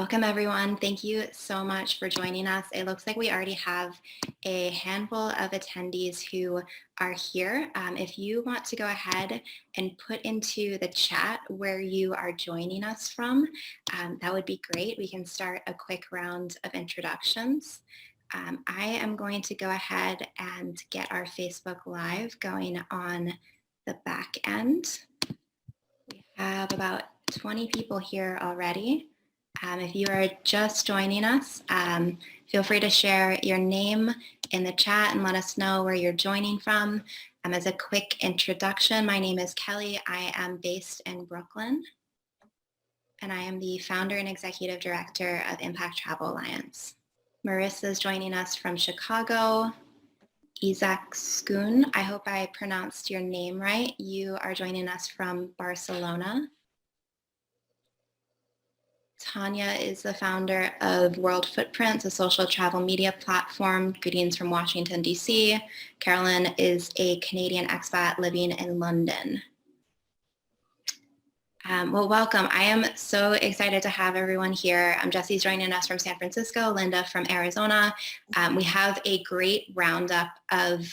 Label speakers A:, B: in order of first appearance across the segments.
A: Welcome, everyone. Thank you so much for joining us. It looks like we already have a handful of attendees who are here. If you want to go ahead and put into the chat where you are joining us from, that would be great. We can start a quick round of introductions. I am going to go ahead and get our Facebook Live going on the back end. We have about 20 people here already. If you are just joining us, feel free to share your name in the chat and let us know where you're joining from. As a quick introduction, my name is Kelley. I am based in Brooklyn, and I am the founder and executive director of Impact Travel Alliance. Marissa is joining us from Chicago. Isaac Schoon, I hope I pronounced your name right. You are joining us from Barcelona. Tanya is the founder of World Footprints, a social travel media platform. Greetings from Washington, D.C. Carolyn is a Canadian expat living in London. Well, welcome. I am so excited to have everyone here. Jesse's joining us from San Francisco, Linda from Arizona. We have a great roundup of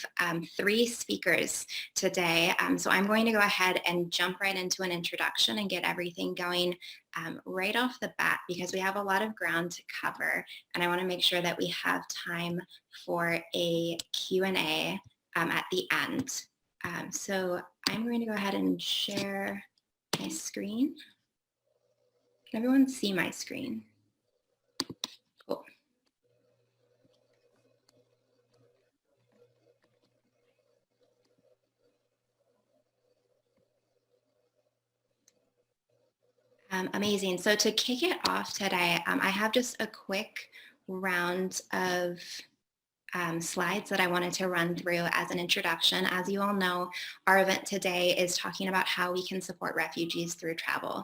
A: 3 speakers today. So I'm going to go ahead and jump right into an introduction and get everything going right off the bat, because we have a lot of ground to cover, and I want to make sure that we have time for a Q&A at the end. So I'm going to go ahead and share my screen. Can everyone see my screen? Cool. Amazing. So to kick it off today, I have just a quick round of slides that I wanted to run through as an introduction. As you all know, our event today is talking about how we can support refugees through travel.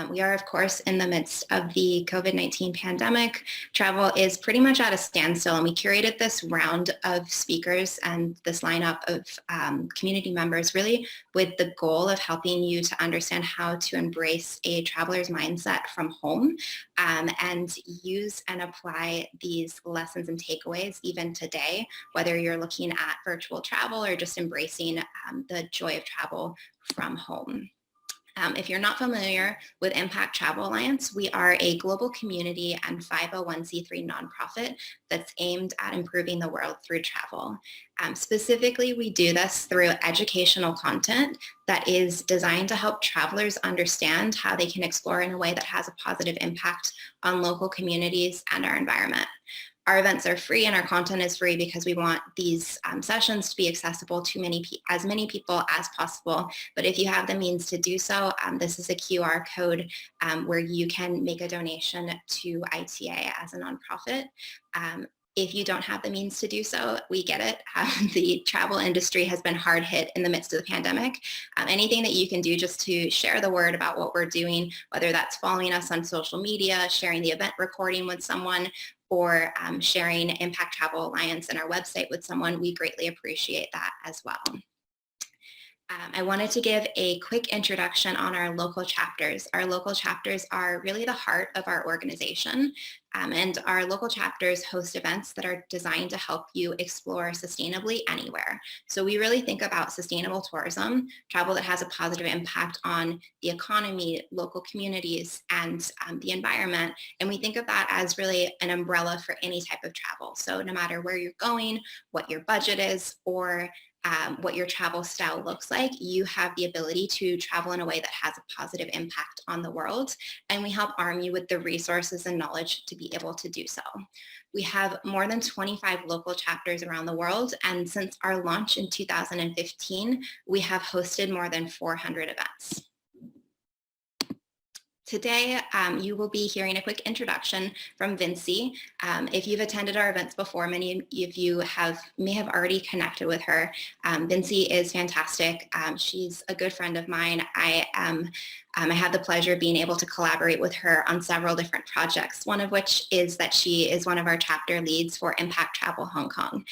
A: We are, of course, in the midst of the COVID-19 pandemic. Travel is pretty much at a standstill, and we curated this round of speakers and this lineup of community members really with the goal of helping you to understand how to embrace a traveler's mindset from home and use and apply these lessons and takeaways even today, whether you're looking at virtual travel or just embracing the joy of travel from home. If you're not familiar with Impact Travel Alliance, we are a global community and 501c3 nonprofit that's aimed at improving the world through travel. Specifically, we do this through educational content that is designed to help travelers understand how they can explore in a way that has a positive impact on local communities and our environment. Our events are free and our content is free because we want these sessions to be accessible to as many people as possible. But if you have the means to do so, this is a QR code where you can make a donation to ITA as a nonprofit. If you don't have the means to do so, we get it. The travel industry has been hard hit in the midst of the pandemic. Anything that you can do just to share the word about what we're doing, whether that's following us on social media, sharing the event recording with someone, or sharing Impact Travel Alliance and our website with someone, we greatly appreciate that as well. I wanted to give a quick introduction on our local chapters. Our local chapters are really the heart of our organization, and our local chapters host events that are designed to help you explore sustainably anywhere. So we really think about sustainable tourism, travel that has a positive impact on the economy, local communities, and the environment. And we think of that as really an umbrella for any type of travel. So no matter where you're going, what your budget is, or what your travel style looks like, you have the ability to travel in a way that has a positive impact on the world. And we help arm you with the resources and knowledge to be able to do so. We have more than 25 local chapters around the world. And since our launch in 2015, we have hosted more than 400 events. Today, you will be hearing a quick introduction from Vinci. If you've attended our events before, many of you may have already connected with her. Vinci is fantastic. She's a good friend of mine. I have the pleasure of being able to collaborate with her on several different projects, one of which is that she is one of our chapter leads for Impact Travel Hong Kong.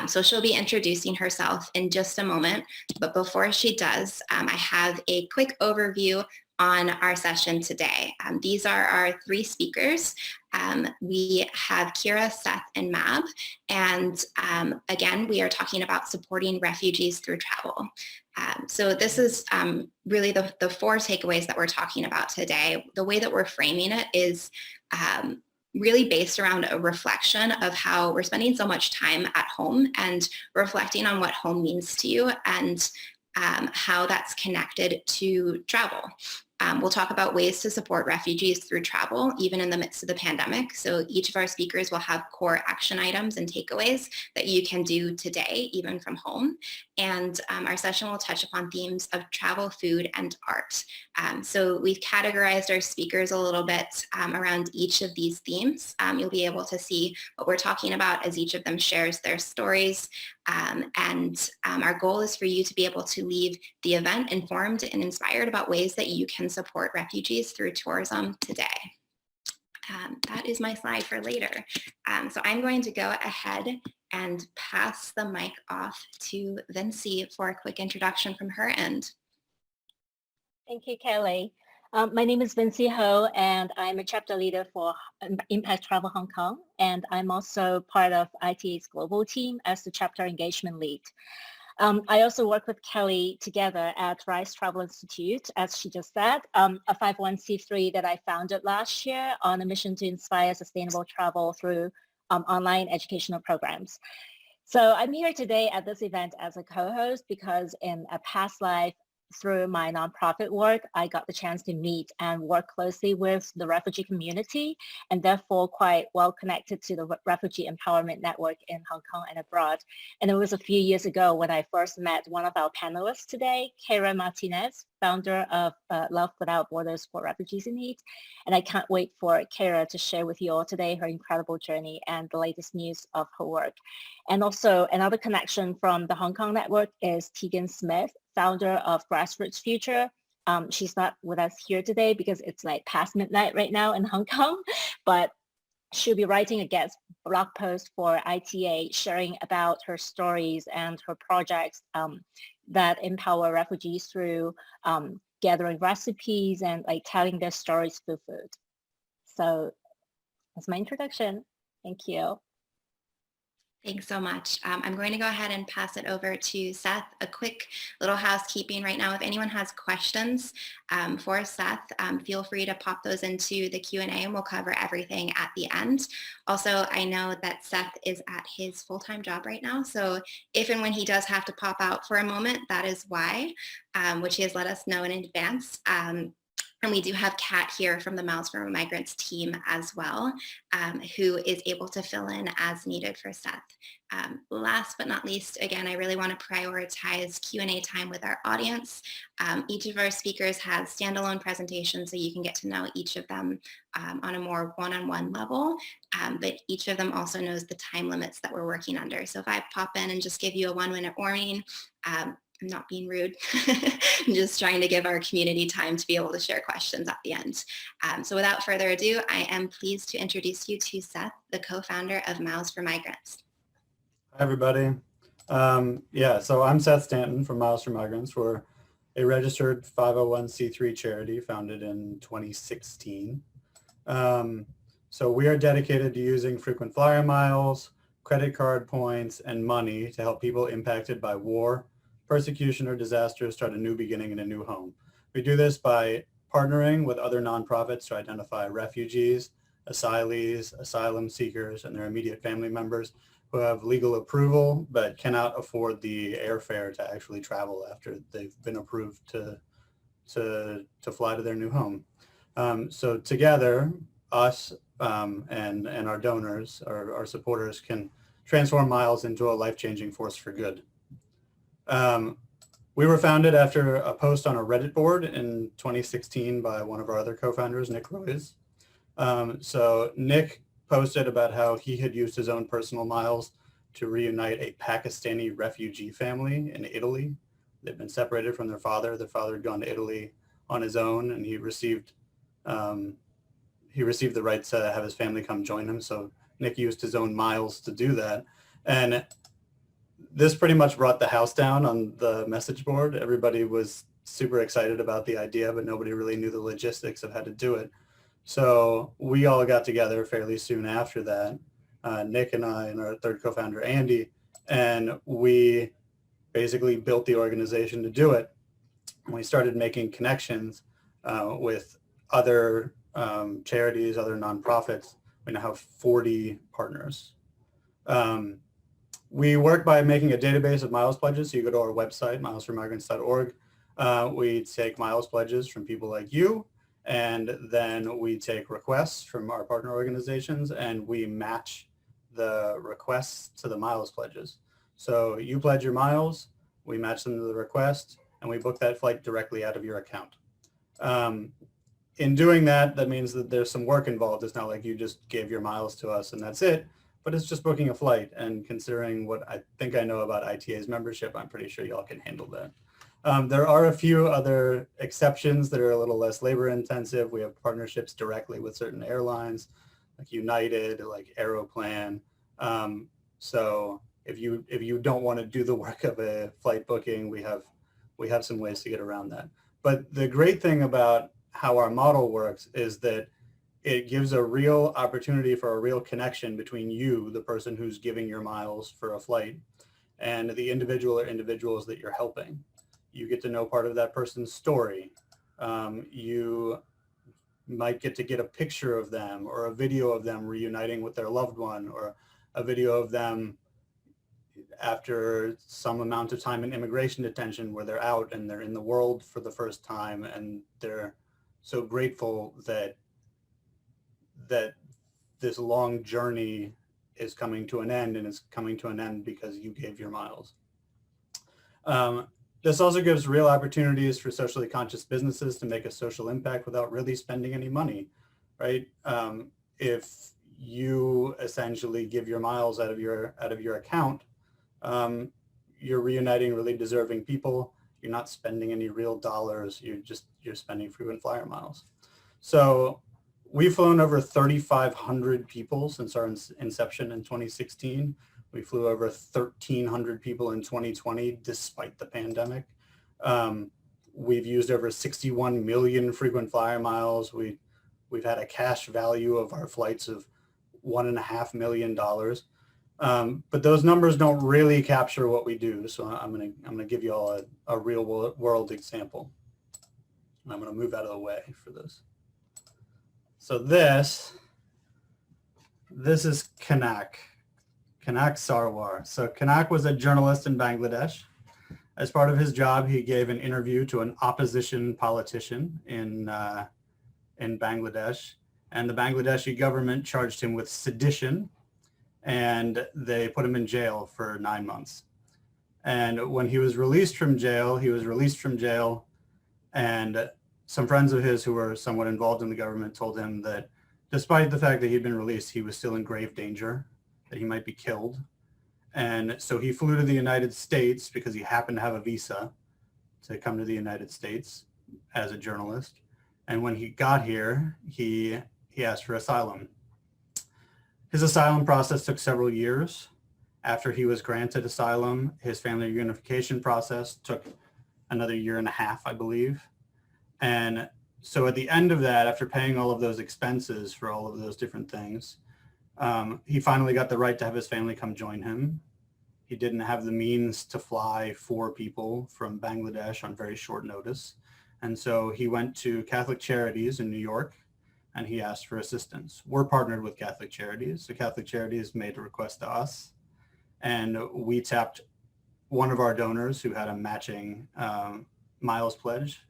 A: So she'll be introducing herself in just a moment, but before she does, I have a quick overview on our session today. These are our three speakers. We have Kayra, Seth, and Mab. And again, we are talking about supporting refugees through travel. So this is really the four takeaways that we're talking about today. The way that we're framing it is really based around a reflection of how we're spending so much time at home and reflecting on what home means to you and how that's connected to travel. We'll talk about ways to support refugees through travel, even in the midst of the pandemic. So each of our speakers will have core action items and takeaways that you can do today, even from home. And our session will touch upon themes of travel, food, and art. So we've categorized our speakers a little bit around each of these themes. You'll be able to see what we're talking about as each of them shares their stories. Our goal is for you to be able to leave the event informed and inspired about ways that you can support refugees through tourism today. That is my slide for later. So I'm going to go ahead and pass the mic off to Vinci for a quick introduction from her end.
B: Thank you, Kelley. My name is Vinci Ho, and I'm a chapter leader for Impact Travel Hong Kong, and I'm also part of ITA's global team as the chapter engagement lead. I also work with Kelley together at Rise Travel Institute, as she just said, a 501c3 that I founded last year on a mission to inspire sustainable travel through online educational programs. So I'm here today at this event as a co-host because in a past life, through my nonprofit work, I got the chance to meet and work closely with the refugee community and therefore quite well connected to the Refugee Empowerment Network in Hong Kong and abroad. And it was a few years ago when I first met one of our panelists today, Kayra Martinez, founder of Love Without Borders for Refugees in Need. And I can't wait for Kayra to share with you all today her incredible journey and the latest news of her work. And also another connection from the Hong Kong network is Tegan Smith, founder of Grassroots Future. She's not with us here today because it's like past midnight right now in Hong Kong, but she'll be writing a guest blog post for ITA sharing about her stories and her projects that empower refugees through gathering recipes and like telling their stories through food. So that's my introduction. Thank you.
A: Thanks so much. I'm going to go ahead and pass it over to Seth. A quick little housekeeping right now. If anyone has questions for Seth, feel free to pop those into the Q&A and we'll cover everything at the end. Also, I know that Seth is at his full-time job right now. So if and when he does have to pop out for a moment, that is why, which he has let us know in advance. And we do have Kat here from the Mouths for Migrants team as well, who is able to fill in as needed for Seth. Last but not least, again, I really want to prioritize Q&A time with our audience. Each of our speakers has standalone presentations, so you can get to know each of them on a more one-on-one level, but each of them also knows the time limits that we're working under. So if I pop in and just give you a 1-minute warning, I'm not being rude. I'm just trying to give our community time to be able to share questions at the end. So without further ado, I am pleased to introduce you to Seth, the co-founder of Mouths for Migrants.
C: Hi, everybody. So I'm Seth Stanton from Mouths for Migrants. We're a registered 501c3 charity founded in 2016. So we are dedicated to using frequent flyer miles, credit card points, and money to help people impacted by war, persecution, or disaster start a new beginning in a new home. We do this by partnering with other nonprofits to identify refugees, asylees, asylum seekers, and their immediate family members who have legal approval but cannot afford the airfare to actually travel after they've been approved to fly to their new home. So together, us and our donors, our supporters, can transform miles into a life-changing force for good. We were founded after a post on a Reddit board in 2016 by one of our other co-founders, Nick Louise. So Nick posted about how he had used his own personal miles to reunite a Pakistani refugee family in Italy. They've been separated from their father. Their father had gone to Italy on his own, and he received the right to have his family come join him. So Nick used his own miles to do that. And this pretty much brought the house down on the message board. Everybody was super excited about the idea, but nobody really knew the logistics of how to do it. So we all got together fairly soon after that, Nick and I and our third co-founder, Andy, and we basically built the organization to do it. We started making connections with other charities, other nonprofits. We now have 40 partners. We work by making a database of miles pledges. So you go to our website, milesformigrants.org. We take miles pledges from people like you, and then we take requests from our partner organizations, and we match the requests to the miles pledges. So you pledge your miles, we match them to the request, and we book that flight directly out of your account. In doing that, that means that there's some work involved. It's not like you just gave your miles to us and that's it, but it's just booking a flight. And considering what I think I know about ITA's membership, I'm pretty sure y'all can handle that. There are a few other exceptions that are a little less labor intensive. We have partnerships directly with certain airlines like United, like Aeroplan. So if you don't want to do the work of a flight booking, we have some ways to get around that. But the great thing about how our model works is that it gives a real opportunity for a real connection between you, the person who's giving your miles for a flight, and the individual or individuals that you're helping. You get to know part of that person's story. You might get to get a picture of them or a video of them reuniting with their loved one, or a video of them after some amount of time in immigration detention where they're out and they're in the world for the first time, and they're so grateful that this long journey is coming to an end, and it's coming to an end because you gave your miles. This also gives real opportunities for socially conscious businesses to make a social impact without really spending any money, right? If you essentially give your miles out of your account, you're reuniting really deserving people. You're not spending any real dollars. You're spending frequent flyer miles. So we've flown over 3,500 people since our inception in 2016. We flew over 1,300 people in 2020, despite the pandemic. We've used over 61 million frequent flyer miles. We've had a cash value of our flights of $1.5 million. But those numbers don't really capture what we do. So I'm gonna give you all a real world example. I'm gonna move out of the way for this. So this is Kanak Sarwar. So Kanak was a journalist in Bangladesh. As part of his job, he gave an interview to an opposition politician in Bangladesh, and the Bangladeshi government charged him with sedition, and they put him in jail for 9 months. And when he was released from jail, and some friends of his who were somewhat involved in the government told him that despite the fact that he'd been released, he was still in grave danger, that he might be killed. And so he flew to the United States because he happened to have a visa to come to the United States as a journalist. And when he got here, he asked for asylum. His asylum process took several years. After he was granted asylum, his family reunification process took another 1.5 years, I believe. And so at the end of that, after paying all of those expenses for all of those different things, he finally got the right to have his family come join him. He didn't have the means to fly 4 people from Bangladesh on very short notice. And so he went to Catholic Charities in New York, and he asked for assistance. We're partnered with Catholic Charities. So Catholic Charities made a request to us, and we tapped one of our donors who had a matching miles pledge,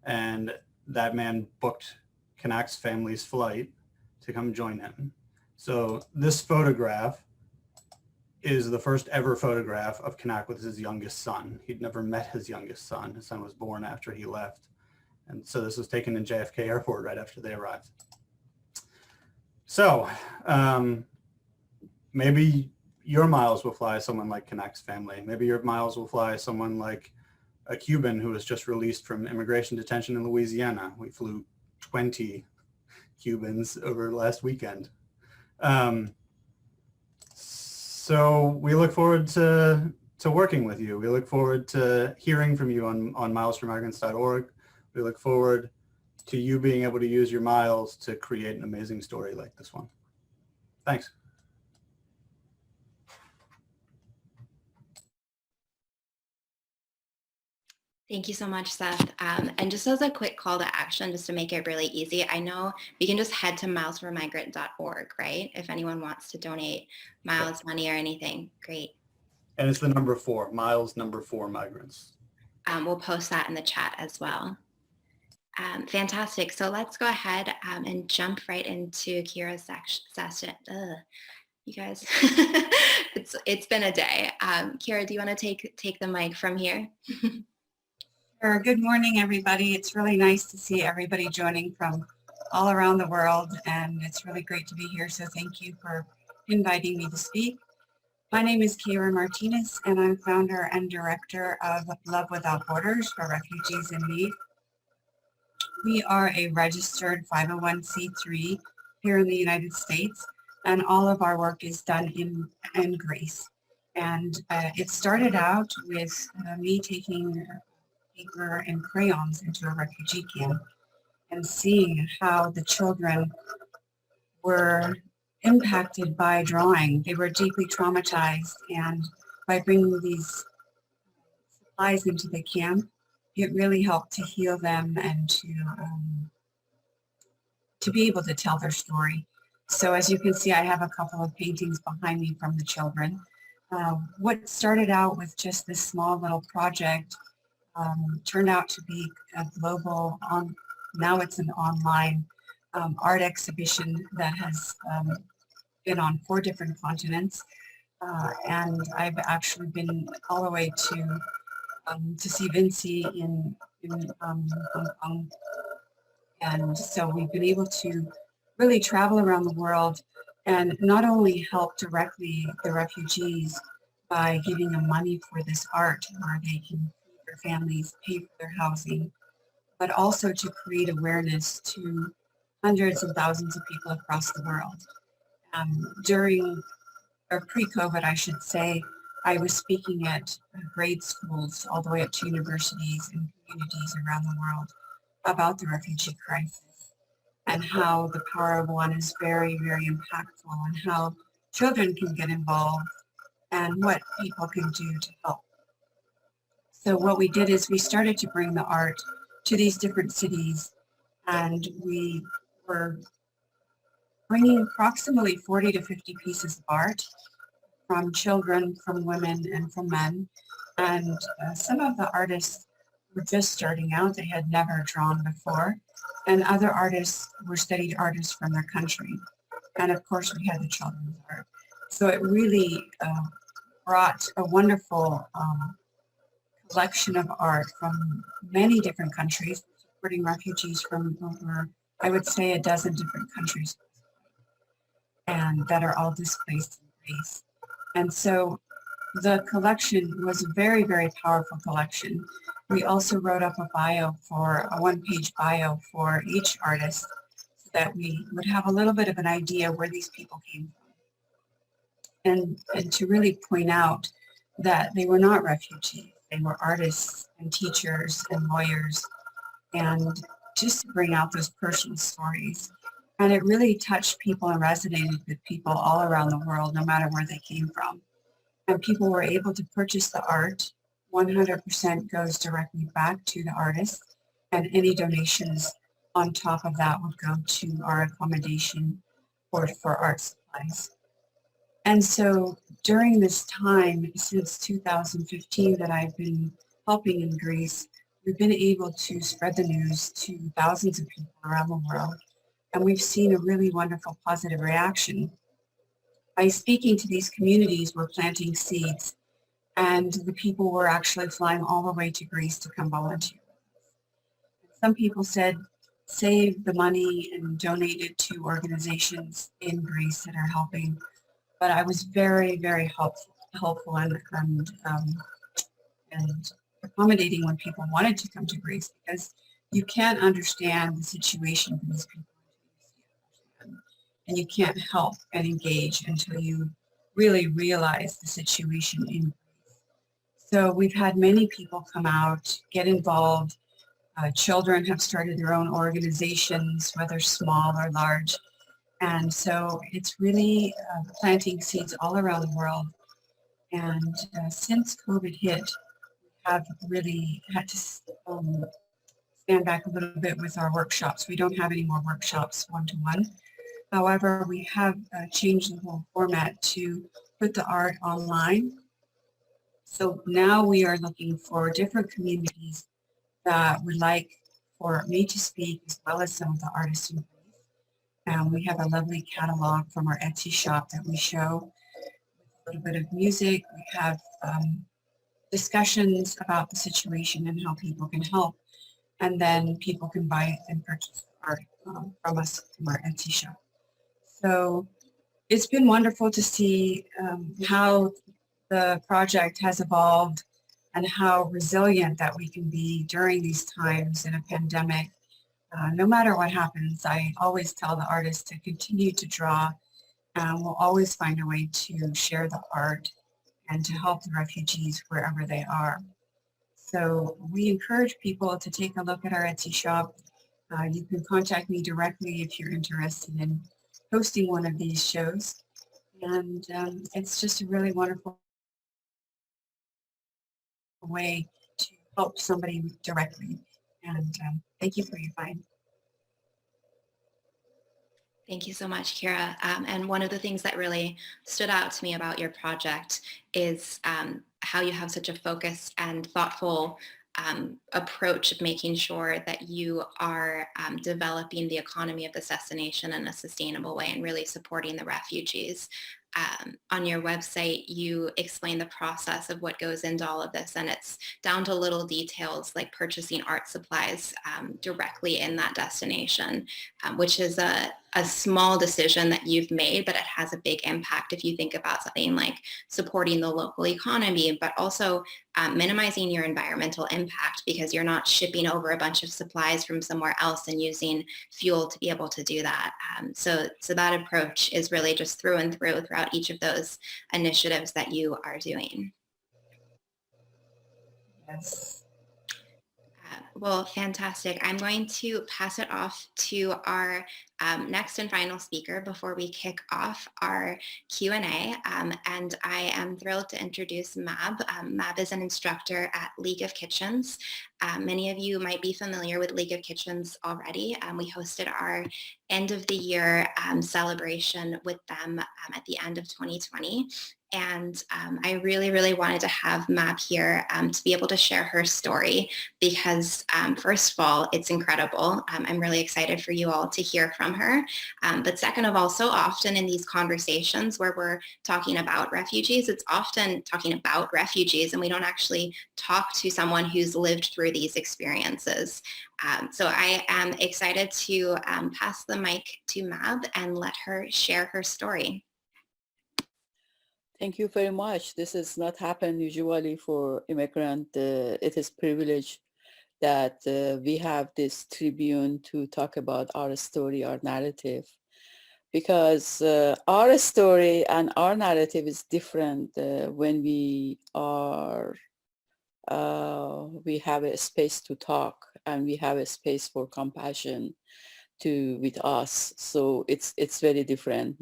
C: and that man booked Kanak's family's flight to come join him. So this photograph is the first ever photograph of Kanak with his youngest son. He'd never met his youngest son. His son was born after he left. And so this was taken in JFK Airport right after they arrived. So maybe your miles will fly someone like Kanak's family. Maybe your miles will fly someone like a Cuban who was just released from immigration detention in Louisiana. We flew 20 Cubans over last weekend. So we look forward to to working with you. We look forward to hearing from you on milesformigrants.org. We look forward to you being able to use your miles to create an amazing story like this one. Thanks.
A: Thank you so much, Seth. And just as a quick call to action, just to make it really easy, I know we can just head to milesformigrant.org, right? If anyone wants to donate miles, money, or anything, great.
C: And it's the number 4, miles number 4 migrants.
A: We'll post that in the chat as well. Fantastic. So let's go ahead and jump right into Kayra's session. You guys, it's been a day. Kayra, do you want to take the mic from here?
D: Sure. Good morning, everybody. It's really nice to see everybody joining from all around the world, and it's really great to be here. So thank you for inviting me to speak. My name is Kayra Martinez, and I'm founder and director of Love Without Borders for Refugees in Need. We are a registered 501c3 here in the United States, and all of our work is done in Greece. And it started out with me taking paper and crayons into a refugee camp and seeing how the children were impacted by drawing. They were deeply traumatized, and by bringing these supplies into the camp, it really helped to heal them and to be able to tell their story. So as you can see, I have a couple of paintings behind me from the children. What started out with just this small little project turned out to be a global, now it's an online art exhibition that has been on 4 different continents. And I've actually been all the way to see Vinci in Hong Kong. And so we've been able to really travel around the world and not only help directly the refugees by giving them money for this art where they can feed their families, pay for their housing, but also to create awareness to hundreds and thousands of people across the world. During, or pre-COVID, I should say, I was speaking at grade schools all the way up to universities and communities around the world about the refugee crisis and how the power of one is very, very impactful, and how children can get involved and what people can do to help. So what we did is we started to bring the art to these different cities, and we were bringing approximately 40 to 50 pieces of art from children, from women, and from men. And some of the artists were just starting out. They had never drawn before. And other artists were studied artists from their country. And of course, we had the children's art. So it really brought a wonderful collection of art from many different countries, supporting refugees from over, I would say, a dozen different countries, and that are all displaced in Greece. And so the collection was a very, very powerful collection. We also wrote up a one-page bio for each artist so that we would have a little bit of an idea where these people came from. And to really point out that they were not refugees. They were artists and teachers and lawyers, and just to bring out those personal stories. And it really touched people and resonated with people all around the world, no matter where they came from. And people were able to purchase the art. 100% goes directly back to the artist, and any donations on top of that would go to our accommodation or for art supplies. And so during this time, since 2015 that I've been helping in Greece, we've been able to spread the news to thousands of people around the world. And we've seen a really wonderful positive reaction. By speaking to these communities, we're planting seeds, and the people were actually flying all the way to Greece to come volunteer. Some people said, save the money and donate it to organizations in Greece that are helping. But I was very, very helpful and accommodating when people wanted to come to Greece, because you can't understand the situation of these people, and you can't help and engage until you really realize the situation in Greece. So we've had many people come out, get involved. Children have started their own organizations, whether small or large. And so it's really planting seeds all around the world. And since COVID hit, we have really had to stand back a little bit with our workshops. We don't have any more workshops one-to-one. However, we have changed the whole format to put the art online. So now we are looking for different communities that would like for me to speak, as well as some of the artists in place. We have a lovely catalog from our Etsy shop that we show with a little bit of music. We have discussions about the situation and how people can help. And then people can buy and purchase art from us from our Etsy shop. So it's been wonderful to see how the project has evolved and how resilient that we can be during these times in a pandemic. No matter what happens, I always tell the artists to continue to draw. We'll always find a way to share the art and to help the refugees wherever they are. So we encourage people to take a look at our Etsy shop. You can contact me directly if you're interested in hosting one of these shows. And it's just a really wonderful way to help somebody directly. And thank you for your time.
A: Thank you so much, Kayra. And one of the things that really stood out to me about your project is how you have such a focused and thoughtful approach of making sure that you are developing the economy of this destination in a sustainable way and really supporting the refugees. On your website, you explain the process of what goes into all of this, and it's down to little details like purchasing art supplies directly in that destination, which is a small decision that you've made, but it has a big impact if you think about something like supporting the local economy, but also minimizing your environmental impact because you're not shipping over a bunch of supplies from somewhere else and using fuel to be able to do that. So that approach is really just through and through throughout each of those initiatives that you are doing.
D: Yes.
A: Well, fantastic. I'm going to pass it off to our next and final speaker before we kick off our Q&A. And I am thrilled to introduce Mab. Mab is an instructor at League of Kitchens. Many of you might be familiar with League of Kitchens already. We hosted our end of the year celebration with them at the end of 2020. And I really, really wanted to have Mab here to be able to share her story because first of all, it's incredible. I'm really excited for you all to hear from her. But second of all, so often in these conversations where we're talking about refugees, it's often talking about refugees and we don't actually talk to someone who's lived through these experiences. So I am excited to pass the mic to Mab and let her share her story.
E: Thank you very much. This has not happened usually for immigrant. It is privilege that we have this tribune to talk about our story, our narrative, because our story and our narrative is different when we are, we have a space to talk and we have a space for compassion with us. So it's very different.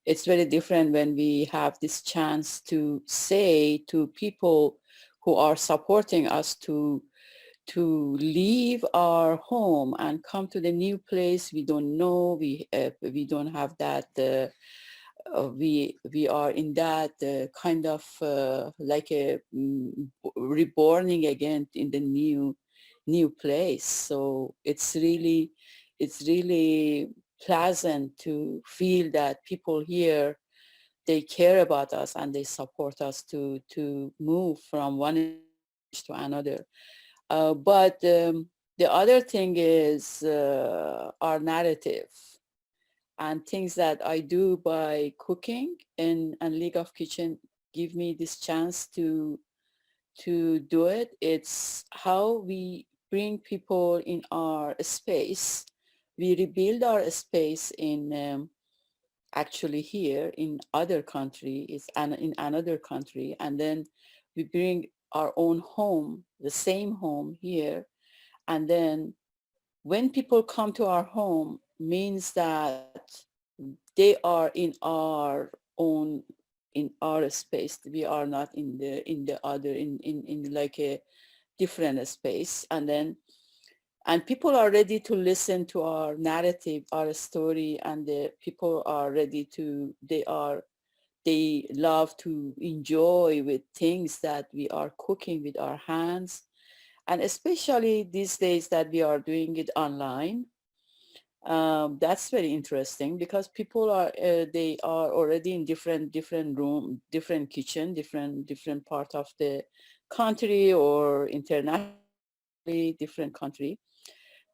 E: It's very different when we have this chance to say to people who are supporting us to leave our home and come to the new place we don't know. We don't have that. We are in that kind of like a reborning again in the new place. So it's really pleasant to feel that people here, they care about us and they support us to move from one to another. But the other thing is our narrative and things that I do by cooking, and League of Kitchen give me this chance to do it. It's how we bring people in our space. We rebuild our space in actually here in other country, in another country, and then we bring our own home, the same home here. And then when people come to our home, means that they are in our own, in our space. We are not in the other, in like a different space. And people are ready to listen to our narrative, our story, and the people are ready to, they love to enjoy with things that we are cooking with our hands. And especially these days that we are doing it online, that's very interesting because people are, they are already in different room, different kitchen, different part of the country or internationally different country.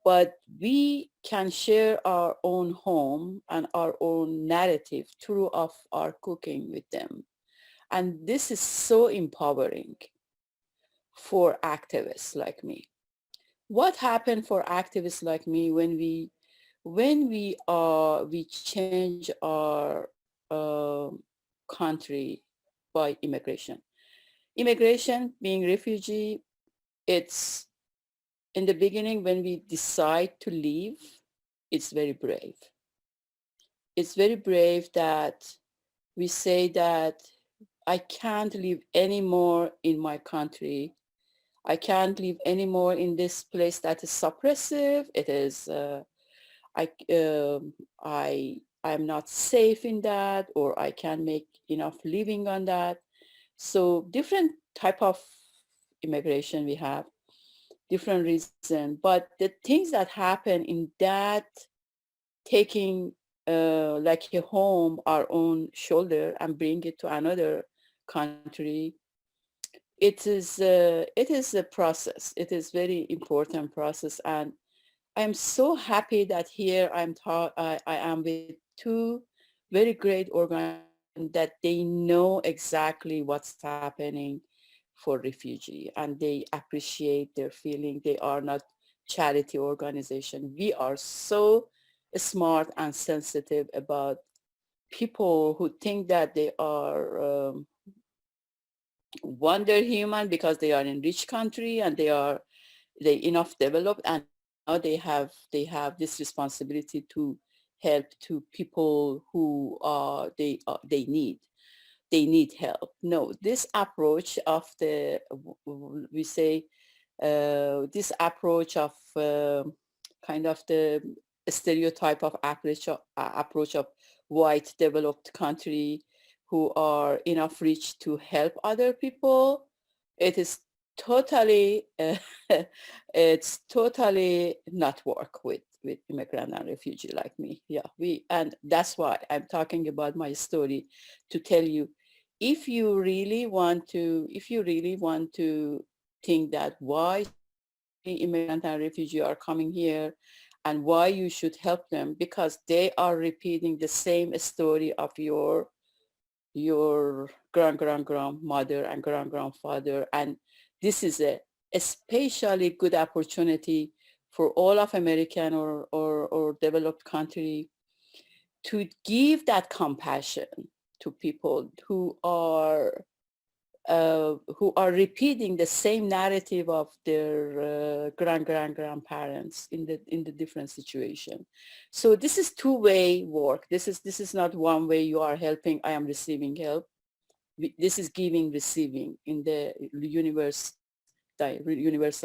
E: But we can share our own home and our own narrative through of our cooking with them. And this is so empowering for activists like me. What happened for activists like me when we change our country by immigration? Immigration, being refugee, it's in the beginning when we decide to leave, it's very brave. It's very brave that we say that I can't live anymore in my country. I can't live anymore in this place that is suppressive. It is, I'm not safe in that, or I can't make enough living on that. So different type of immigration we have, different reason. But the things that happen in that, taking like a home, our own shoulder, and bring it to another country, it is a process. It is very important process, and I'm so happy that here I am with two very great organizations that they know exactly what's happening for refugee, and they appreciate their feeling. They are not charity organization. We are so smart and sensitive about people who think that they are wonder human because they are in rich country and they enough developed, and now they have this responsibility to help to people who they need help. No, this approach of the, we say, this approach of kind of the stereotype of approach of white developed country who are enough rich to help other people, it is totally it's totally not work with immigrant and refugee like me. Yeah, and that's why I'm talking about my story, to tell you, if you really want to think that why immigrant and refugee are coming here and why you should help them, because they are repeating the same story of your grandmother and grandfather, and this is a especially good opportunity for all of American or developed country to give that compassion to people who are repeating the same narrative of their grandparents in the different situation. So this is two-way work. This is not one way. You are helping, I am receiving help. This is giving, receiving in the universal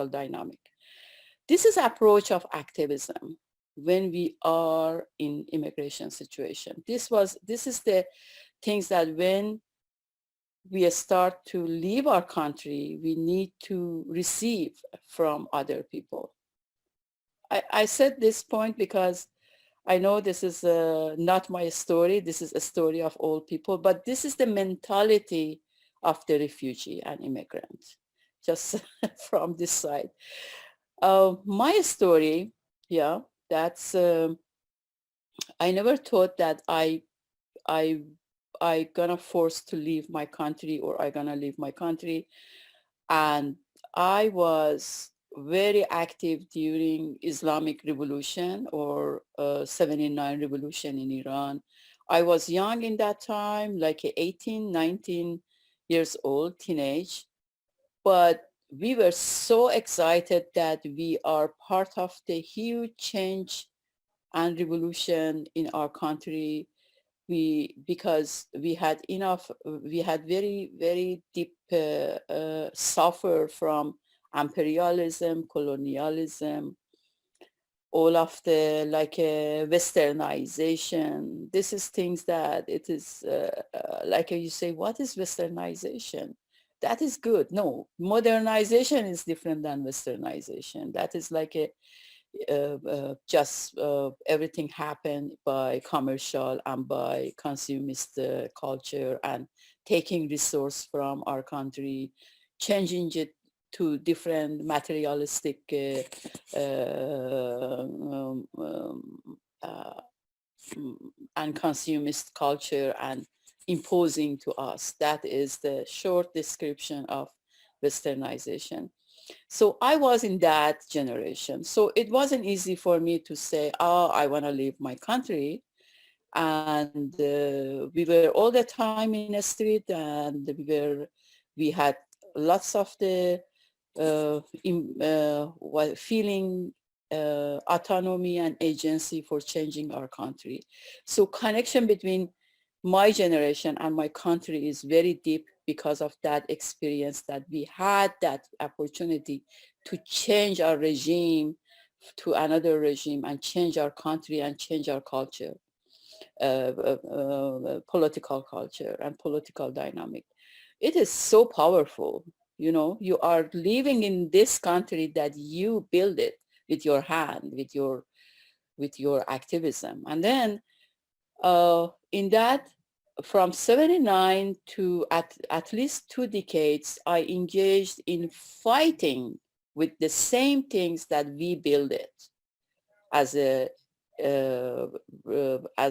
E: dynamic. This is approach of activism when we are in immigration situation. This is the things that when we start to leave our country, we need to receive from other people. I said this point because I know this is not my story. This is a story of all people, but this is the mentality of the refugee and immigrant, just from this side. My story, yeah, that's, I never thought that I gonna forced to leave my country, or I gonna leave my country. And I was very active during Islamic Revolution or 79 revolution in Iran. I was young in that time, like 18, 19 years old, teenage. but we were so excited that we are part of the huge change and revolution in our country. Because we had very, very deep suffer from imperialism, colonialism, all of the westernization. This is things that it is like you say, what is westernization? That is good. No, modernization is different than westernization. That is like a just everything happened by commercial and by consumist culture and taking resource from our country, changing it to different materialistic and consumist culture and imposing to us. That is the short description of westernization. So I was in that generation. So it wasn't easy for me to say, oh, I want to leave my country. And we were all the time in the street, and we had lots of the feeling autonomy and agency for changing our country. So connection between my generation and my country is very deep because of that experience, that we had that opportunity to change our regime to another regime and change our country and change our culture, political culture and political dynamic. It is so powerful. You know, you are living in this country that you build it with your hand, with your activism. And then in that, from 79 to at least 2 decades, I engaged in fighting with the same things that we build it as a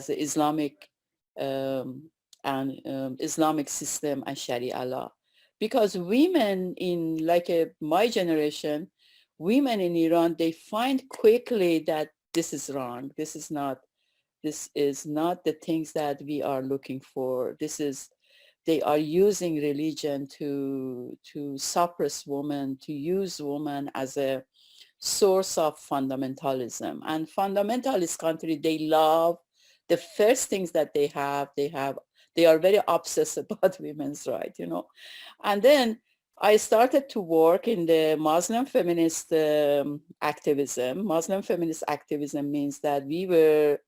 E: Islamic Islamic system and Sharia law. Because women in my generation, women in Iran, they find quickly that this is wrong. This is not the things that we are looking for. They are using religion to suppress women, to use women as a source of fundamentalism. And fundamentalist country, they love the first things that they are very obsessed about women's rights, you know. And then I started to work in the Muslim feminist activism. Muslim feminist activism means that we were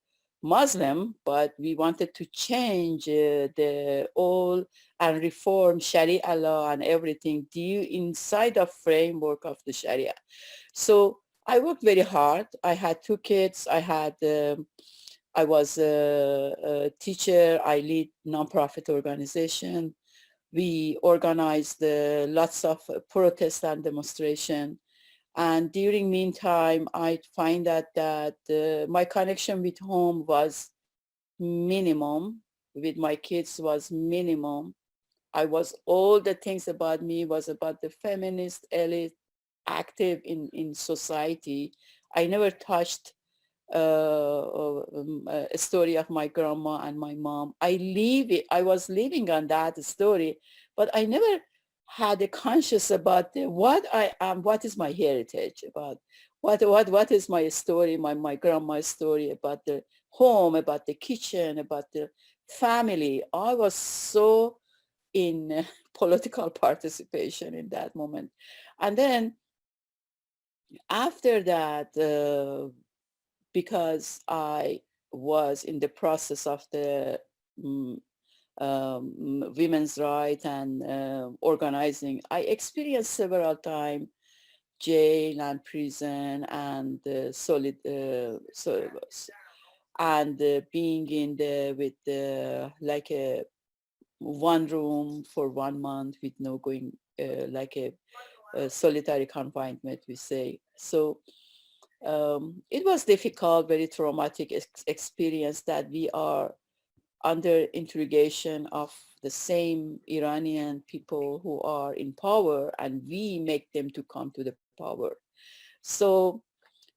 E: Muslim, but we wanted to change the all and reform Sharia law and everything inside the framework of the Sharia. So I worked very hard. I had 2 kids. I was a teacher. I lead nonprofit organization. We organized lots of protests and demonstration. And during meantime, I find that my connection with home was minimum, with my kids was minimum. All the things about me was about the feminist elite active in society. I never touched a story of my grandma and my mom. I was living on that story, but I never had a conscious about what I am, what is my heritage, about what is my story, my grandma's story, about the home, about the kitchen, about the family. I was so in political participation in that moment. And then after that, because I was in the process of the women's rights and organizing, I experienced several times jail and prison and being in with like a one room for 1 month with no going, like a solitary confinement, we say. So it was difficult, very traumatic experience that we are under interrogation of the same Iranian people who are in power, and we make them to come to the power. So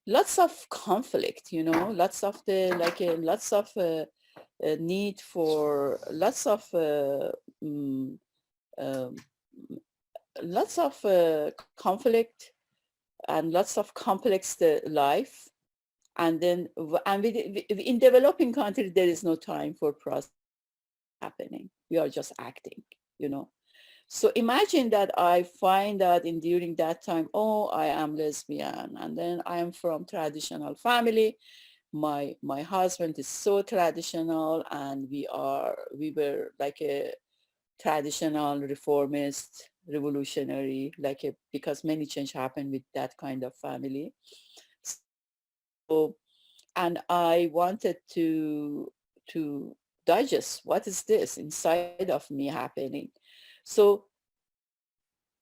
E: lots of conflict, you know, lots of need for lots of lots of conflict and lots of complex life. And then, in developing countries, there is no time for process happening. We are just acting, you know. So imagine that I find that during that time, oh, I am lesbian, and then I am from traditional family. My husband is so traditional, and we were like a traditional reformist revolutionary, because many change happened with that kind of family. So, and I wanted to digest what is this inside of me happening. So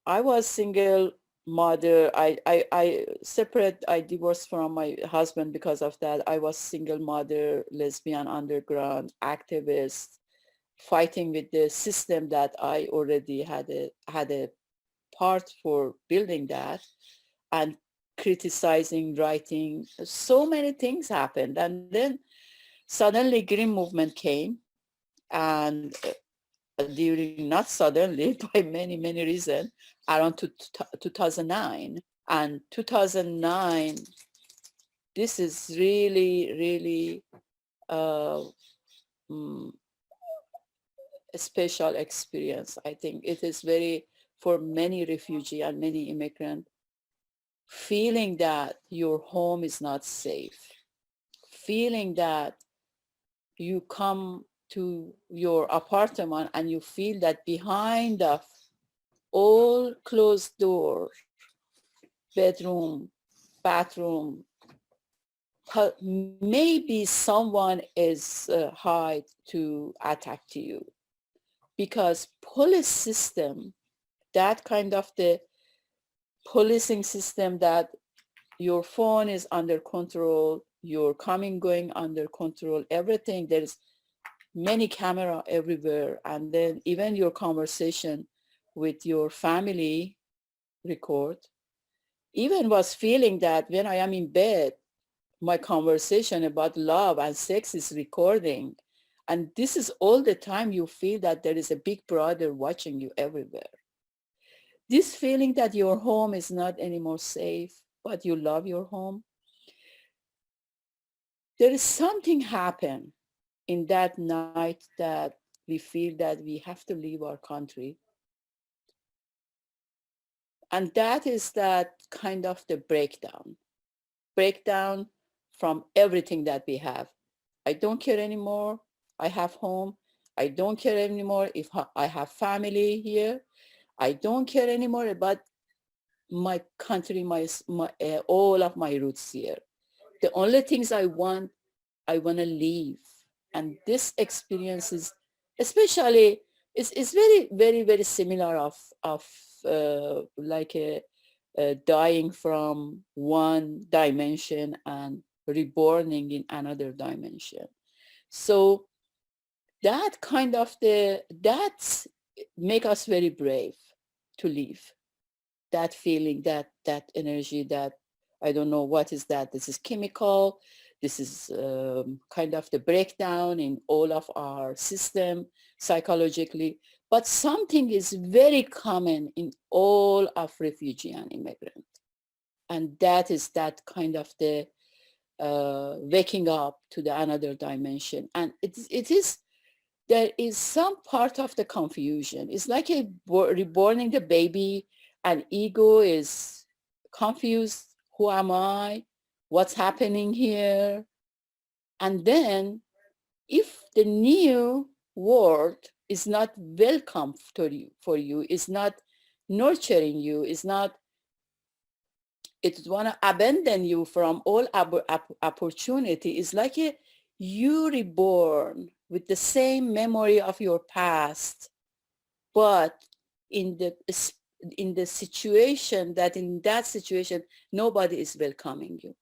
E: I was single mother. I divorced from my husband because of that. I was single mother, lesbian underground activist, fighting with the system that I already had a part for building that, and criticizing, writing. So many things happened. And then suddenly Green Movement came, and during, not suddenly, by many reasons, around 2009. And 2009, this is really mm, a special experience. I think it is very, for many refugee and many immigrant, feeling that your home is not safe, feeling that you come to your apartment and you feel that behind of all closed door, bedroom, bathroom, maybe someone is hide to attack you, because police system, that kind of the policing system, that your phone is under control, your coming going under control, everything, there is many camera everywhere, and then even your conversation with your family record. Even was feeling that when I am in bed, my conversation about love and sex is recording. And this is all the time you feel that there is a big brother watching you everywhere. This feeling that your home is not anymore safe, but you love your home. There is something happen in that night that we feel that we have to leave our country. And that is that kind of the breakdown from everything that we have. I don't care anymore. I have home. I don't care anymore if I have family here. I don't care anymore about my country, all of my roots here. The only things I want to leave. And this experience is especially, is very similar of like dying from one dimension and reborning in another dimension. So that kind of that make us very brave to leave. That feeling, that energy, that I don't know what is that. This is chemical. This is kind of the breakdown in all of our system psychologically. But something is very common in all of refugee and immigrant. And that is that kind of the waking up to the another dimension. And it is, there is some part of the confusion. It's like reborning the baby, and ego is confused. Who am I? What's happening here? And then if the new world is not welcome for you, is not nurturing you, is not, it want to abandon you from all opportunity. It's like you reborn with the same memory of your past, but in the situation that, in that situation, nobody is welcoming you.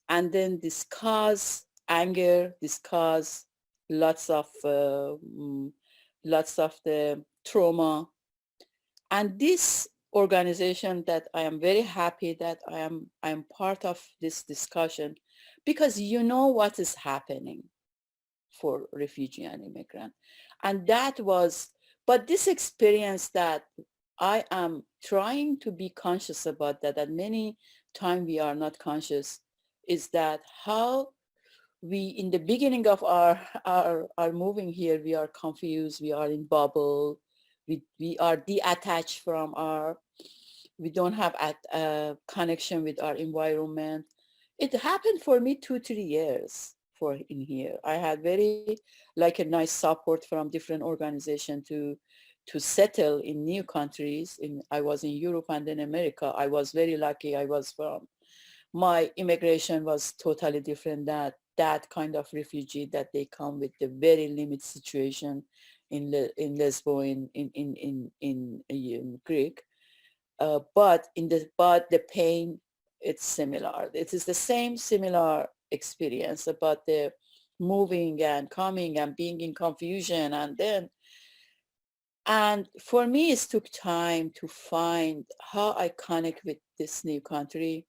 E: And then this cause anger, this cause lots of the trauma. And this organization that I am very happy that I am part of this discussion, because you know what is happening for refugee and immigrant. And that was, but this experience that I am trying to be conscious about that, that many times we are not conscious, is that how we, in the beginning of our moving here, we are confused, we are in bubble, we are detached from we don't have a connection with our environment. It happened for me 2-3 years for in here. I had very like a nice support from different organizations to settle in new countries. I was in Europe and then America. I was very lucky. My immigration was totally different, that kind of refugee that they come with the very limited situation in Lesbo in Greek. But the pain, it's similar. It is the same similar experience about the moving and coming and being in confusion. And for me, it took time to find how I connect with this new country.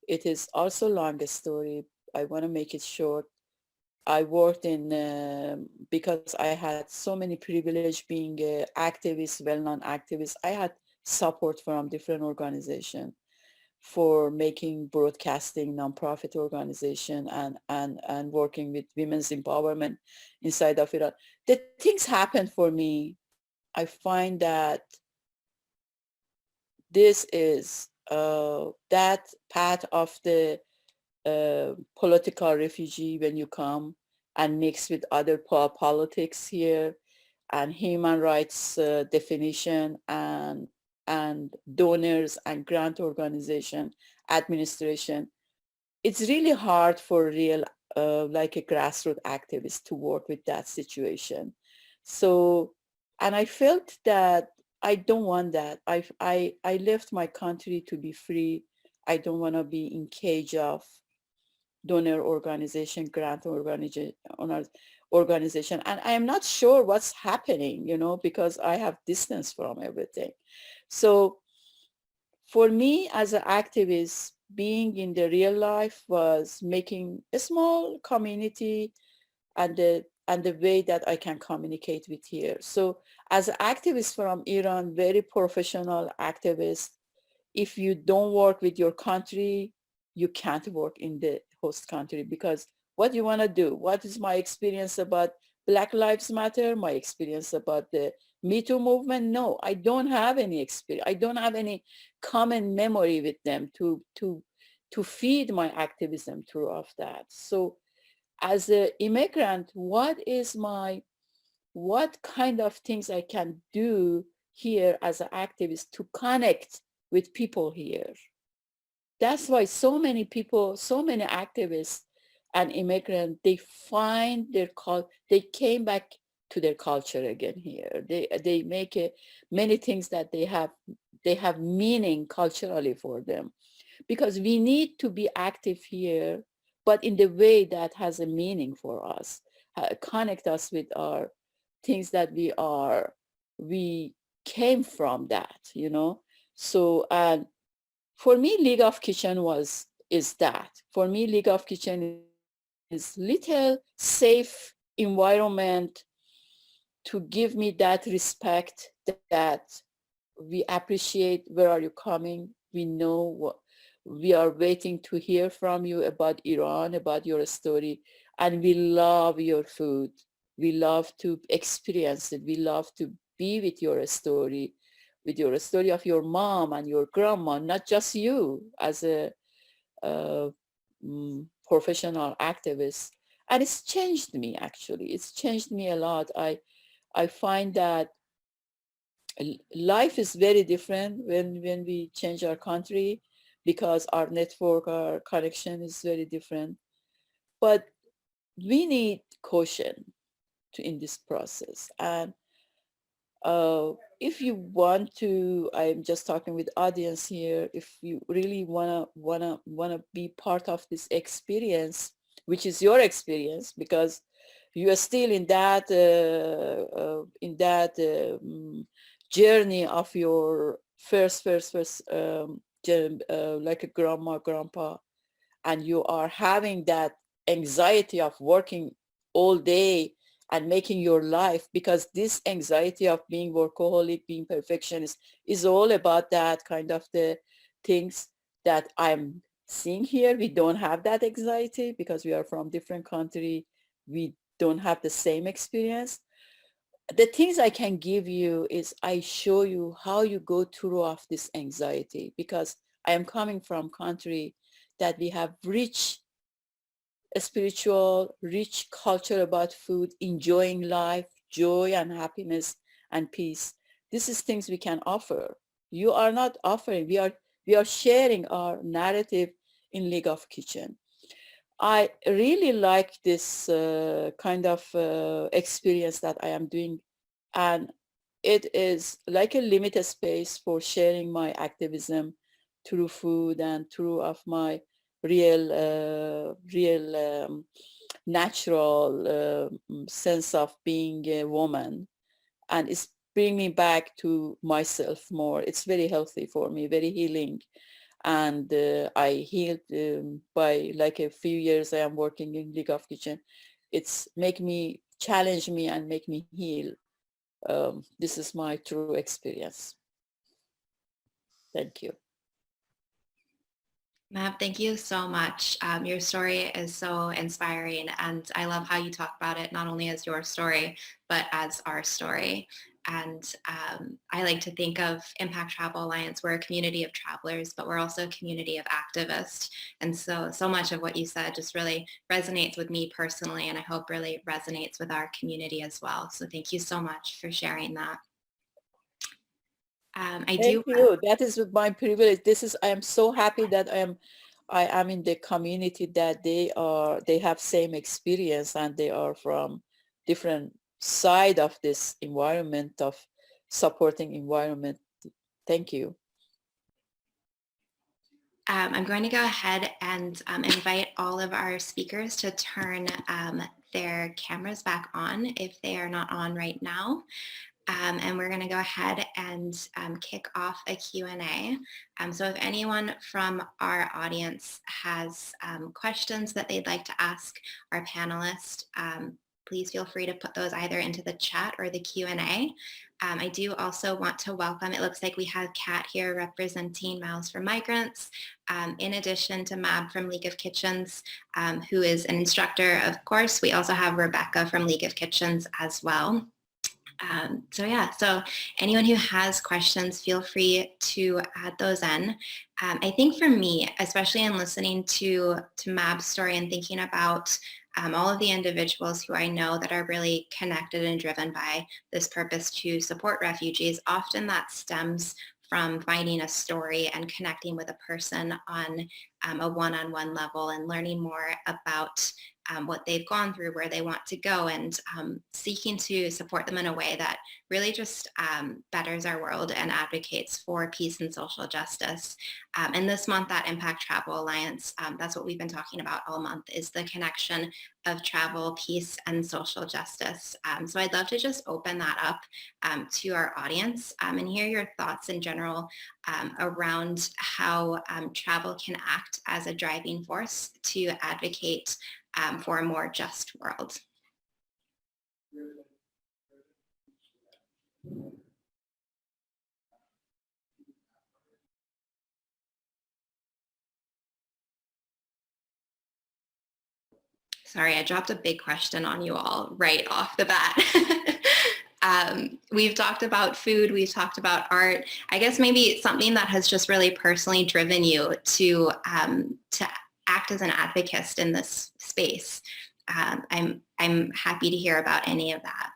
E: It is also a long story. I want to make it short. I worked because I had so many privilege being an activist, well-known activist. I had support from different organizations for making broadcasting, nonprofit organization, and working with women's empowerment inside of Iran. The things happened for me. I find that this is that part of the political refugee when you come and mix with other politics here and human rights definition and donors and grant organization administration. It's really hard for real like a grassroots activist to work with that situation. So, and I felt that I don't want that. I left my country to be free. I don't want to be in cage of donor organization, grant organization. And I am not sure what's happening, because I have distance from everything. So for me as an activist, being in the real life was making a small community and the way that I can communicate with here. So as an activist from Iran, very professional activist, if you don't work with your country, you can't work in the host country, because what you want to do? What is my experience about Black Lives Matter? My experience about the Me Too movement? No, I don't have any experience. I don't have any common memory with them to feed my activism through of that. So as an immigrant, what kind of things I can do here as an activist to connect with people here? That's why so many people, so many activists and immigrants, they find they came back to their culture again here. They make many things that they have meaning culturally for them, because we need to be active here, but in the way that has a meaning for us, connect us with our things that we came from that, So, and for me, League of Kitchen is that. For me, League of Kitchen is little safe environment to give me that respect that we appreciate where are you coming. We know what we are waiting to hear from you about Iran, about your story, and we love your food. We love to experience it. We love to be with your story of your mom and your grandma, not just you as a professional activist. And it's changed me, actually. It's changed me a lot. I find that life is very different when we change our country, because our network, our connection is very different. But we need caution in this process. And if you want to, I'm just talking with audience here, if you really wanna be part of this experience, which is your experience, because you are still in that journey of your first like a grandma, grandpa, and you are having that anxiety of working all day and making your life, because this anxiety of being workaholic, being perfectionist is all about that kind of the things that I'm seeing here. We don't have that anxiety because we are from different country. We don't have the same experience. The things I can give you is I show you how you go through of this anxiety, because I am coming from country that we have rich spiritual, rich culture about food, enjoying life, joy and happiness and peace. This is things we can offer. You are not offering. We are sharing our narrative in League of Kitchen. I really like this kind of experience that I am doing, and it is like a limited space for sharing my activism through food and through of my real natural sense of being a woman, and it's bring me back to myself more. It's very healthy for me, very healing. And I healed by like a few years I am working in League of Kitchen. It's make me challenge me and make me heal. This is my true experience. Thank you.
A: Mab, thank you so much. Your story is so inspiring, and I love how you talk about it not only as your story, but as our story. And I like to think of Impact Travel Alliance, we're a community of travelers, but we're also a community of activists. And so much of what you said just really resonates with me personally, and I hope really resonates with our community as well. So thank you so much for sharing that.
E: Thank you. That is my privilege. I am so happy that I am in the community that they have same experience, and they are from different side of this environment of supporting environment. Thank you.
A: I'm going to go ahead and invite all of our speakers to turn their cameras back on if they are not on right now. And we're going to go ahead and kick off a Q&A. So if anyone from our audience has questions that they'd like to ask our panelists, please feel free to put those either into the chat or the Q&A. I do also want to welcome, it looks like we have Kat here representing Miles for Migrants, in addition to Mab from League of Kitchens, who is an instructor, of course. We also have Rebecca from League of Kitchens as well. So anyone who has questions, feel free to add those in. I think for me, especially in listening to Mab's story and thinking about all of the individuals who I know that are really connected and driven by this purpose to support refugees, often that stems from finding a story and connecting with a person on a one-on-one level and learning more about what they've gone through, where they want to go, and seeking to support them in a way that really just betters our world and advocates for peace and social justice. And this month at Impact Travel Alliance, that's what we've been talking about all month, is the connection of travel, peace, and social justice. So I'd love to just open that up to our audience and hear your thoughts in general around how travel can act as a driving force to advocate for a more just world. Sorry, I dropped a big question on you all right off the bat. We've talked about food, we've talked about art. I guess maybe something that has just really personally driven you to act as an advocate in this space. I'm happy to hear about any of that.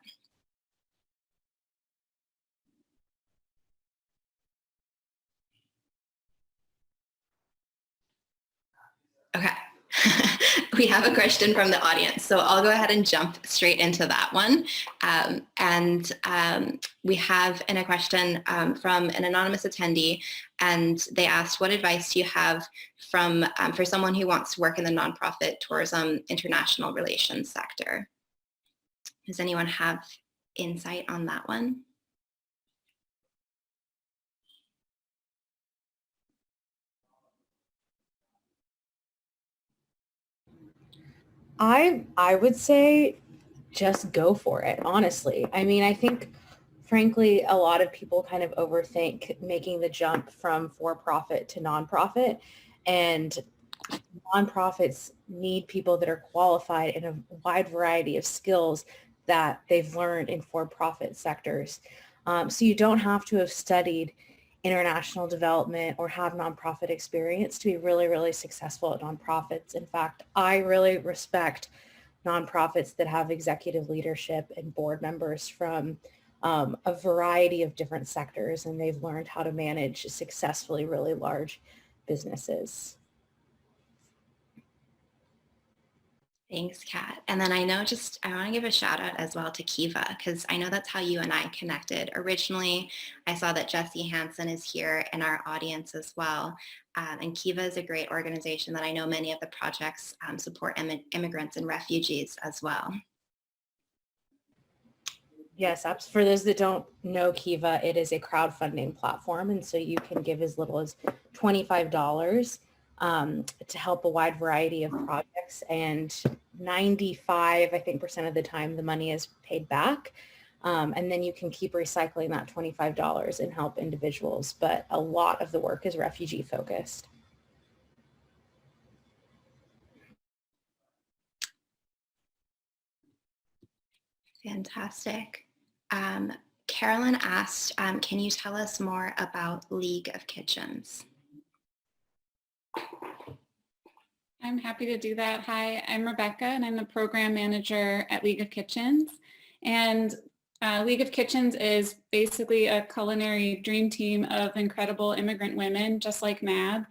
A: Okay. We have a question from the audience, so I'll go ahead and jump straight into that one. We have a question from an anonymous attendee, and they asked, what advice do you have for someone who wants to work in the nonprofit tourism international relations sector? Does anyone have insight on that one?
F: I would say just go for it, honestly. I mean, I think, frankly, a lot of people kind of overthink making the jump from for-profit to nonprofit, and nonprofits need people that are qualified in a wide variety of skills that they've learned in for-profit sectors. So you don't have to have studied international development or have nonprofit experience to be really, really successful at nonprofits. In fact, I really respect nonprofits that have executive leadership and board members from a variety of different sectors, and they've learned how to manage successfully really large businesses.
A: Thanks, Kat. And then I want to give a shout out as well to Kiva, because I know that's how you and I connected. Originally, I saw that Jesse Hansen is here in our audience as well. And Kiva is a great organization that I know many of the projects support immigrants and refugees as well.
F: Yes, for those that don't know Kiva, it is a crowdfunding platform. And so you can give as little as $25 to help a wide variety of projects, and 95, I think, % of the time the money is paid back. And then you can keep recycling that $25 and help individuals. But a lot of the work is refugee focused.
A: Fantastic. Carolyn asked, can you tell us more about League of Kitchens?
G: I'm happy to do that. Hi, I'm Rebecca, and I'm the program manager at League of Kitchens. And League of Kitchens is basically a culinary dream team of incredible immigrant women, just like Mab,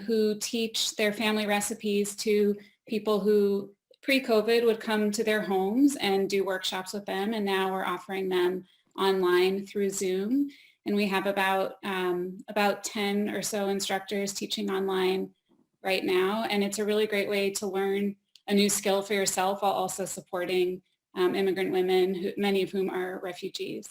G: who teach their family recipes to people who pre-COVID would come to their homes and do workshops with them. And now we're offering them online through Zoom. And we have about 10 or so instructors teaching online right now. And it's a really great way to learn a new skill for yourself while also supporting immigrant women, many of whom are refugees.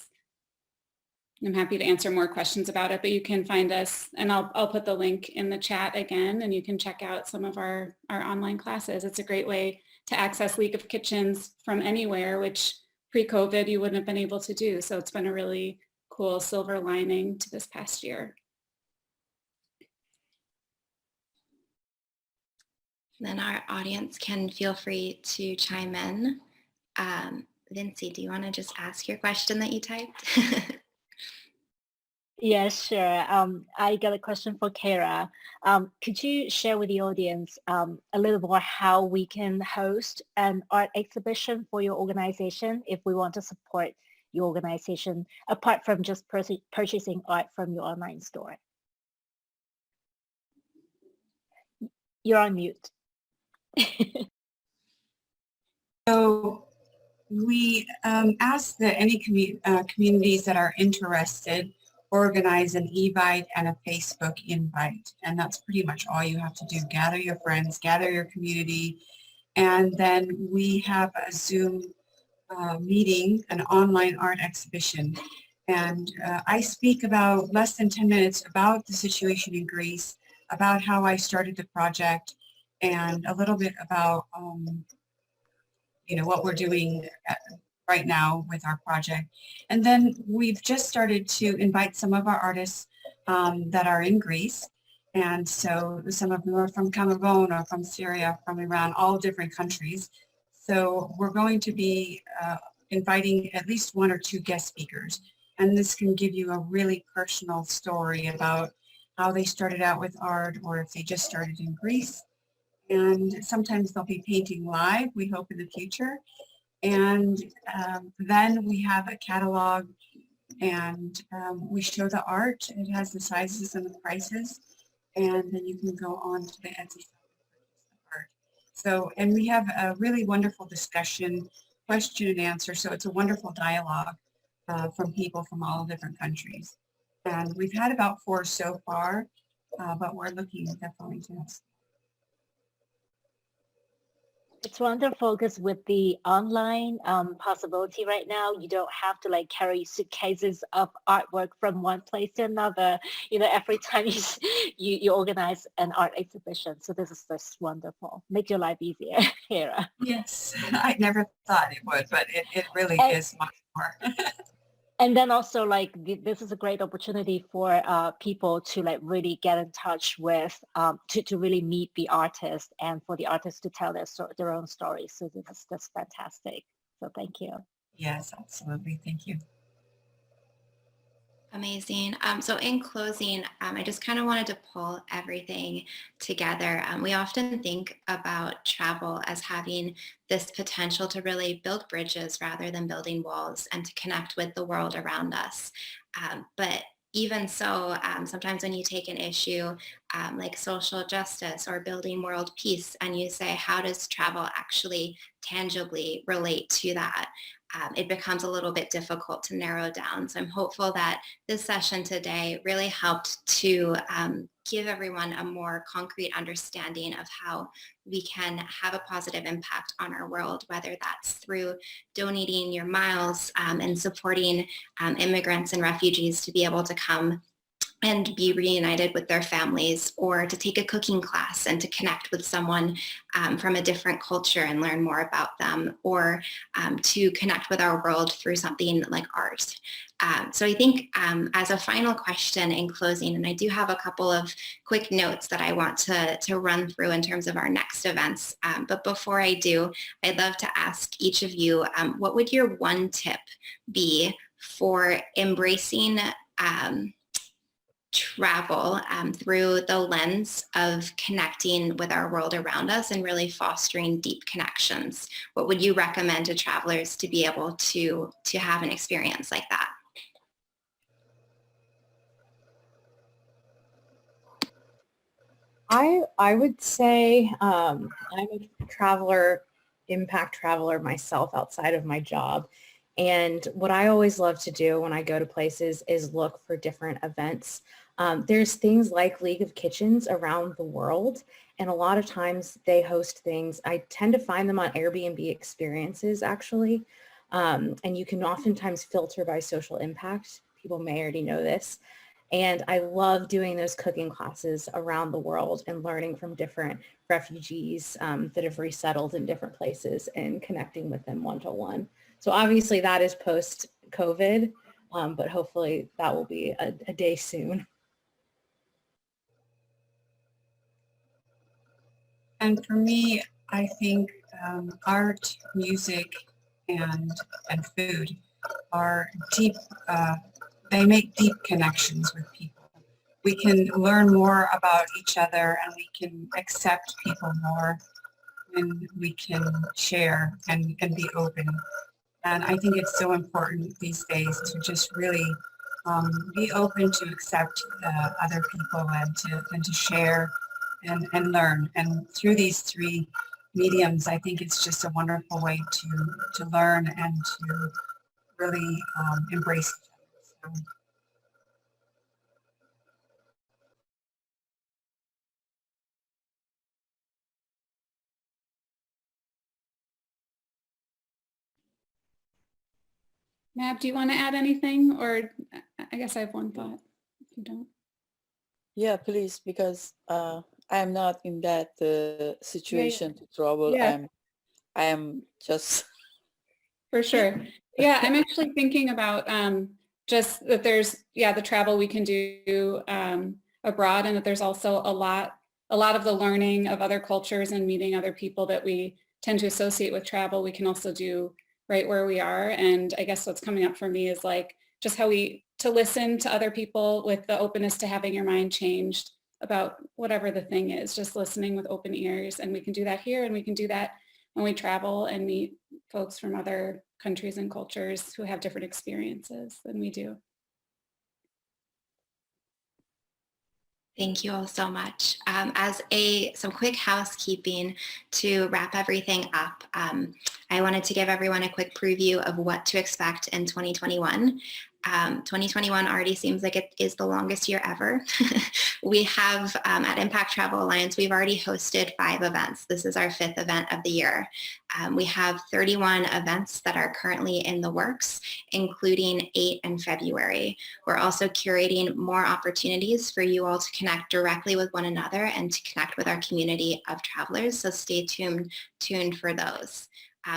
G: I'm happy to answer more questions about it, but you can find us, and I'll put the link in the chat again, and you can check out some of our online classes. It's a great way to access League of Kitchens from anywhere, which pre-COVID you wouldn't have been able to do. So it's been a really cool silver lining to this past year.
A: Then our audience can feel free to chime in. Vinci, do you want to just ask your question that you typed?
B: Yes, sure. I got a question for Kayra. Could you share with the audience a little more how we can host an art exhibition for your organization if we want to support your organization, apart from just purchasing art from your online store? You're on mute.
D: So we ask that any communities that are interested organize an Evite and a Facebook invite. And that's pretty much all you have to do. Gather your friends, gather your community, and then we have a Zoom meeting, an online art exhibition. And I speak about less than 10 minutes about the situation in Greece, about how I started the project, and a little bit about what we're doing right now with our project. And then we've just started to invite some of our artists that are in Greece. And so some of them are from Cameroon or from Syria, from Iran, all different countries. So we're going to be inviting at least 1 or 2 guest speakers. And this can give you a really personal story about how they started out with art, or if they just started in Greece. And sometimes they'll be painting live, we hope, in the future. And then we have a catalog, and we show the art. It has the sizes and the prices, and then you can go on to the Etsy shop and purchase the art. So, and we have a really wonderful discussion, question and answer. So it's a wonderful dialogue from people from all different countries. And we've had about 4 so far, but we're looking definitely to have.
B: It's wonderful because with the online possibility right now, you don't have to like carry suitcases of artwork from one place to another, every time you organize an art exhibition. So this is just wonderful. Make your life easier, Kayra.
D: Yes, I never thought it would, but it really is much more.
B: And then also like this is a great opportunity for people to like really get in touch with, to really meet the artist and for the artist to tell their own stories. So this is just fantastic. So thank you.
D: Yes, absolutely. Thank you.
A: Amazing. So in closing, I just kind of wanted to pull everything together. We often think about travel as having this potential to really build bridges rather than building walls and to connect with the world around us. But even so, sometimes when you take an issue like social justice or building world peace and you say, how does travel actually tangibly relate to that? It becomes a little bit difficult to narrow down. So I'm hopeful that this session today really helped to give everyone a more concrete understanding of how we can have a positive impact on our world, whether that's through donating your miles and supporting immigrants and refugees to be able to come and be reunited with their families, or to take a cooking class and to connect with someone from a different culture and learn more about them, or to connect with our world through something like art. So I think as a final question in closing, and I do have a couple of quick notes that I want to run through in terms of our next events, but before I do, I'd love to ask each of you, what would your one tip be for embracing travel through the lens of connecting with our world around us and really fostering deep connections? What would you recommend to travelers to be able to have an experience like that?
F: I would say I'm a traveler, impact traveler myself outside of my job. And what I always love to do when I go to places is look for different events. There's things like League of Kitchens around the world, and a lot of times they host things. I tend to find them on Airbnb experiences, actually. And you can oftentimes filter by social impact. People may already know this. And I love doing those cooking classes around the world and learning from different refugees that have resettled in different places and connecting with them one-to-one. So obviously that is post-COVID, but hopefully that will be a day soon.
D: And for me, I think art, music, and food are deep. They make deep connections with people. We can learn more about each other, and we can accept people more when we can share and be open. And I think it's so important these days to just really be open to accept other people and to share and learn. And through these three mediums, I think it's just a wonderful way to learn and to really embrace each other. So,
G: Mab, do you want to add anything? Or I guess I have one thought if you don't.
E: Yeah, please, because I am not in that situation to travel.
G: Yeah.
E: I am just
G: For sure. Yeah, I'm actually thinking about just that there's, the travel we can do abroad, and that there's also a lot of the learning of other cultures and meeting other people that we tend to associate with travel, we can also do right where we are. And I guess what's coming up for me is like just how to listen to other people with the openness to having your mind changed about whatever the thing is, just listening with open ears. And we can do that here, and we can do that when we travel and meet folks from other countries and cultures who have different experiences than we do.
A: Thank you all so much. As some quick housekeeping to wrap everything up, I wanted to give everyone a quick preview of what to expect in 2021. 2021 already seems like it is the longest year ever. We have at Impact Travel Alliance, we've already hosted 5 events. This is our 5th event of the year. We have 31 events that are currently in the works, including 8 in February. We're also curating more opportunities for you all to connect directly with one another and to connect with our community of travelers. So stay tuned for those.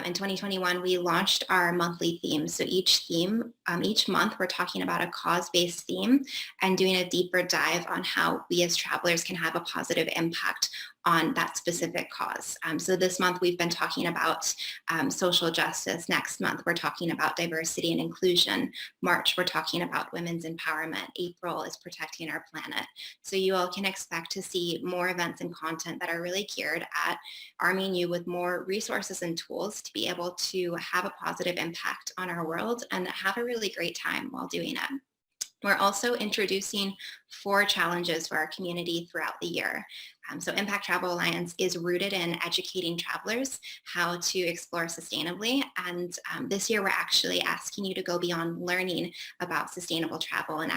A: In 2021, we launched our monthly themes. So each month, we're talking about a cause-based theme and doing a deeper dive on how we as travelers can have a positive impact on that specific cause. So this month we've been talking about social justice. Next month we're talking about diversity and inclusion. March we're talking about women's empowerment. April is protecting our planet. So you all can expect to see more events and content that are really geared at arming you with more resources and tools to be able to have a positive impact on our world and have a really great time while doing it. We're also introducing 4 challenges for our community throughout the year. So Impact Travel Alliance is rooted in educating travelers how to explore sustainably. And this year, we're actually asking you to go beyond learning about sustainable travel and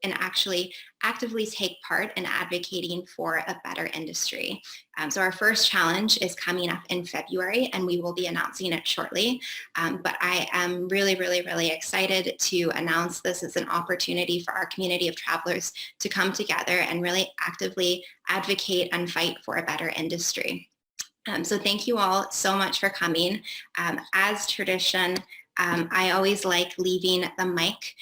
A: actually actively take part in advocating for a better industry. So our first challenge is coming up in February, and we will be announcing it shortly. But I am really, really, really excited to announce this as an opportunity for our community of travelers to come together and really actively advocate and fight for a better industry. So thank you all so much for coming. As tradition, I always like leaving the mic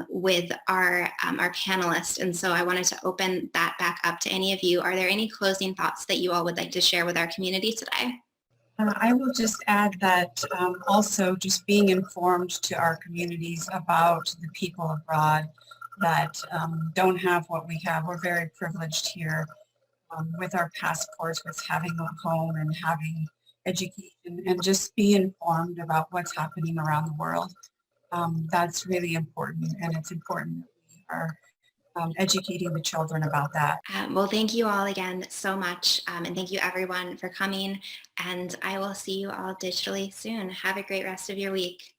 A: with our panelists. And so I wanted to open that back up to any of you. Are there any closing thoughts that you all would like to share with our community today?
D: I will just add that also just being informed to our communities about the people abroad that don't have what we have. We're very privileged here with our passports, with having a home and having education, and just be informed about what's happening around the world. That's really important, and it's important that we are educating the children about that.
A: Well, thank you all again so much, and thank you everyone for coming, and I will see you all digitally soon. Have a great rest of your week.